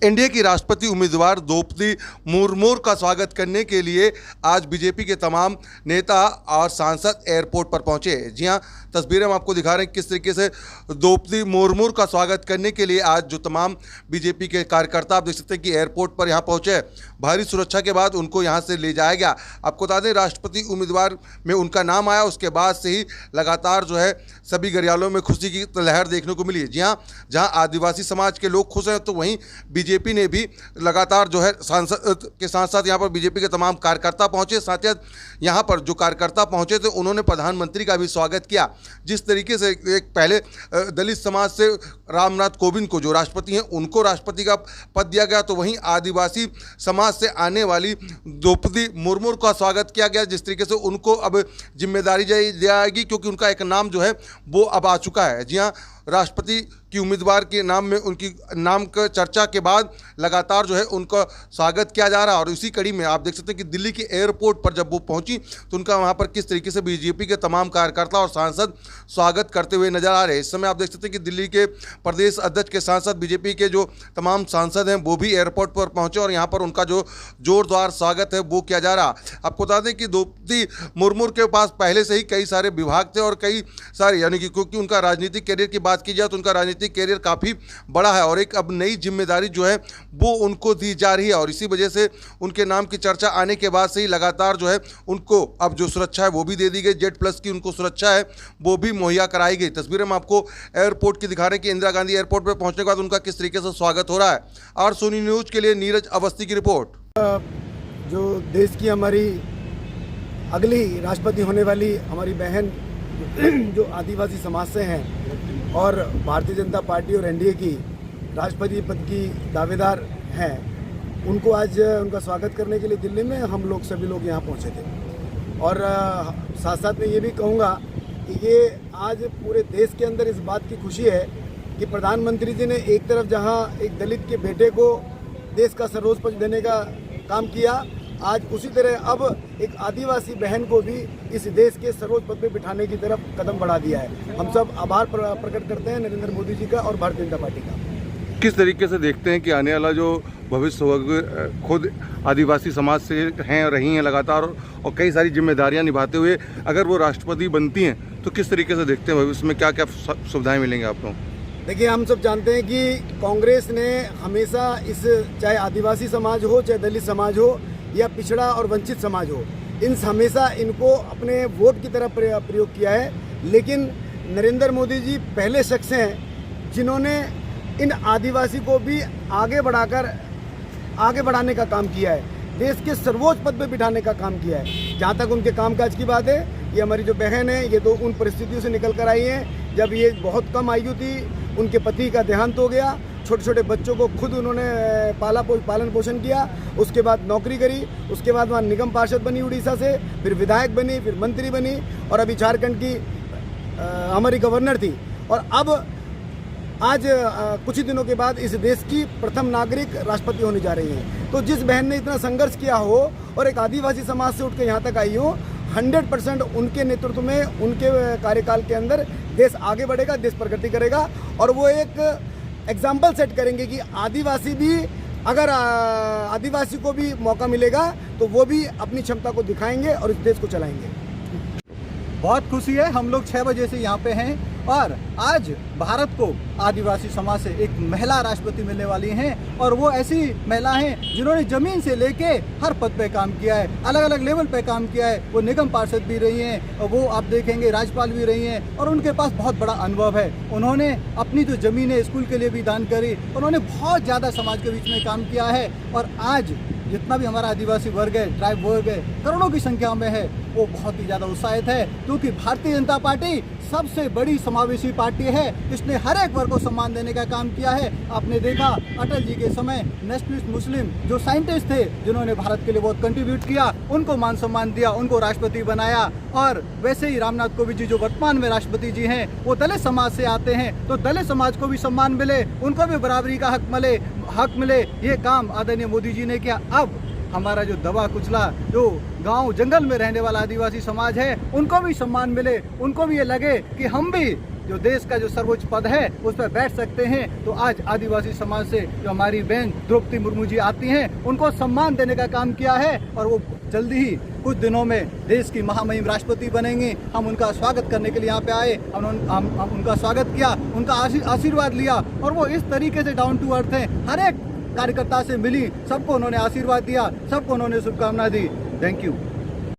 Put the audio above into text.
NDA की राष्ट्रपति उम्मीदवार द्रौपदी मुर्मू का स्वागत करने के लिए आज बीजेपी के तमाम नेता और सांसद एयरपोर्ट पर पहुंचे। जी हां, तस्वीरें हम आपको दिखा रहे हैं किस तरीके से द्रौपदी मुर्मू का स्वागत करने के लिए आज जो तमाम बीजेपी के कार्यकर्ता आप देख सकते हैं कि एयरपोर्ट पर यहां पहुंचे। भारी सुरक्षा के बाद उनको यहां से ले जाया गया। आपको बता दें, राष्ट्रपति उम्मीदवार में उनका नाम आया, उसके बाद से ही लगातार जो है सभी घरियालों में खुशी की लहर देखने को मिली। जी हाँ, जहाँ आदिवासी समाज के लोग खुश हैं तो वहीं बीजेपी ने भी लगातार जो है सांसद के साथ साथ यहाँ पर बीजेपी के तमाम कार्यकर्ता पहुंचे। साथ ही यहाँ पर जो कार्यकर्ता पहुंचे थे उन्होंने प्रधानमंत्री का भी स्वागत किया। जिस तरीके से एक पहले दलित समाज से रामनाथ कोविंद को जो राष्ट्रपति हैं उनको राष्ट्रपति का पद दिया गया, तो वहीं आदिवासी समाज से आने वाली द्रौपदी मुर्मू का स्वागत किया गया। जिस तरीके से उनको अब जिम्मेदारी दी जाएगी क्योंकि उनका एक नाम जो है वो अब आ चुका है। जी हाँ, राष्ट्रपति की उम्मीदवार के नाम में उनकी नाम का चर्चा के बाद लगातार जो है उनका स्वागत किया जा रहा है। और इसी कड़ी में आप देख सकते हैं कि दिल्ली के एयरपोर्ट पर जब वो पहुंची तो उनका वहां पर किस तरीके से बीजेपी के तमाम कार्यकर्ता और सांसद स्वागत करते हुए नजर आ रहे हैं। इस समय आप देख सकते हैं कि दिल्ली के प्रदेश अध्यक्ष के साथ साथ बीजेपी के जो तमाम सांसद हैं वो भी एयरपोर्ट पर पहुंचे और यहाँ पर उनका जो जोरदार स्वागत है वो किया जा रहा। आपको बता दें कि द्रौपदी मुर्मू के पास पहले से ही कई सारे विभाग थे और कई सारे यानी कि क्योंकि उनका राजनीतिक कैरियर की बात की जाए तो उनका राजनीतिक कैरियर काफ़ी बड़ा है और एक अब नई जिम्मेदारी जो है वो उनको दी जा रही है। और इसी वजह से उनके नाम की चर्चा आने के बाद से ही लगातार जो है उनको अब जो सुरक्षा है वो भी दे दी गई। जेड प्लस की उनको सुरक्षा है वो भी मुहैया कराई गई। तस्वीरें हम आपको एयरपोर्ट की दिखा रहे हैं कि इंदिरा गांधी एयरपोर्ट पर पहुंचने के बाद उनका किस तरीके से स्वागत हो रहा है। और सोनी न्यूज के लिए नीरज अवस्थी की रिपोर्ट। जो देश की हमारी अगली राष्ट्रपति होने वाली हमारी बहन जो आदिवासी समाज से हैं और भारतीय जनता पार्टी और एनडीए की राष्ट्रपति पद की दावेदार हैं, उनको आज उनका स्वागत करने के लिए दिल्ली में हम लोग सभी लोग यहाँ पहुँचे थे। और साथ साथ में ये भी कहूँगा कि ये आज पूरे देश के अंदर इस बात की खुशी है कि प्रधानमंत्री जी ने एक तरफ जहाँ एक दलित के बेटे को देश का सर्वोच्च पद देने का काम किया, आज उसी तरह अब एक आदिवासी बहन को भी इस देश के सर्वोच्च पद पे बिठाने की तरफ कदम बढ़ा दिया है। हम सब आभार प्रकट करते हैं नरेंद्र मोदी जी का और भारतीय जनता पार्टी का। किस तरीके से देखते हैं कि आने वाला जो भविष्य होगा, खुद आदिवासी समाज से हैं रही हैं लगातार और कई सारी जिम्मेदारियां निभाते हुए अगर वो राष्ट्रपति बनती हैं तो किस तरीके से देखते हैं भविष्य में क्या क्या सुविधाएं मिलेंगी आप लोग? देखिए, हम सब जानते हैं कि कांग्रेस ने हमेशा इस चाहे आदिवासी समाज हो, चाहे दलित समाज हो या पिछड़ा और वंचित समाज हो, इन हमेशा इनको अपने वोट की तरह प्रयोग किया है। लेकिन नरेंद्र मोदी जी पहले शख्स हैं जिन्होंने इन आदिवासी को भी आगे बढ़ाने का काम किया है, देश के सर्वोच्च पद पे बिठाने का काम किया है। जहाँ तक उनके कामकाज की बात है, ये हमारी जो बहन है ये तो उन परिस्थितियों से निकल कर आई हैं जब ये बहुत कम आयु थी, उनके पति का देहांत हो गया, छोटे छोटे बच्चों को खुद उन्होंने पालन पोषण किया, उसके बाद नौकरी करी, उसके बाद वहाँ निगम पार्षद बनी उड़ीसा से, फिर विधायक बनी, फिर मंत्री बनी और अभी झारखंड की हमारी गवर्नर थी। और अब आज कुछ ही दिनों के बाद इस देश की प्रथम नागरिक राष्ट्रपति होने जा रही हैं। तो जिस बहन ने इतना संघर्ष किया हो और एक आदिवासी समाज से उठ के यहाँ तक आई हो, 100% उनके नेतृत्व में, उनके कार्यकाल के अंदर देश आगे बढ़ेगा, देश प्रगति करेगा और वो एक एग्जाम्पल सेट करेंगे कि आदिवासी भी, अगर आदिवासी को भी मौका मिलेगा तो वो भी अपनी क्षमता को दिखाएंगे और इस देश को चलाएंगे। बहुत खुशी है, हम लोग 6 बजे से यहाँ पे हैं और आज भारत को आदिवासी समाज से एक महिला राष्ट्रपति मिलने वाली हैं और वो ऐसी महिला हैं जिन्होंने जमीन से लेके हर पद पे काम किया है, अलग अलग लेवल पे काम किया है। वो निगम पार्षद भी रही हैं और वो आप देखेंगे राज्यपाल भी रही हैं और उनके पास बहुत बड़ा अनुभव है। उन्होंने अपनी जो ज़मीनें स्कूल के लिए भी दान करी, उन्होंने बहुत ज़्यादा समाज के बीच में काम किया है। और आज जितना भी हमारा आदिवासी वर्ग है, ट्राइब वर्ग है, करोड़ों की संख्या में है, वो बहुत ही ज़्यादा उत्साहित है क्योंकि भारतीय जनता पार्टी सबसे बड़ी समावेशी पार्टी है। इसने हर एक वर्ग को सम्मान देने का काम किया है। आपने देखा अटल जी के समय नेशनलिस्ट मुस्लिम जो साइंटिस्ट थे जिन्होंने भारत के लिए बहुत कंट्रीब्यूट किया, उनको मान सम्मान दिया, उनको राष्ट्रपति बनाया। और वैसे ही रामनाथ कोविंद जी जो वर्तमान में राष्ट्रपति जी हैं वो दलित समाज से आते हैं, तो दलित समाज को भी सम्मान मिले, उनको भी बराबरी का हक मिले, ये काम आदरणीय मोदी जी ने किया। अब हमारा जो दबा कुचला जो गांव जंगल में रहने वाला आदिवासी समाज है उनको भी सम्मान मिले, उनको भी ये लगे कि हम भी जो देश का जो सर्वोच्च पद है उस पर बैठ सकते हैं। तो आज आदिवासी समाज से जो हमारी बहन द्रौपदी मुर्मू जी आती हैं, उनको सम्मान देने का काम किया है और वो जल्दी ही कुछ दिनों में देश की महामहिम राष्ट्रपति बनेंगे। हम उनका स्वागत करने के लिए यहाँ पे आए, हम उनका स्वागत किया, उनका आशीर्वाद लिया और वो इस तरीके से डाउन टू अर्थ हैं। हर एक कार्यकर्ता से मिली, सबको उन्होंने आशीर्वाद दिया, सबको उन्होंने शुभकामनाएं दी। Thank you.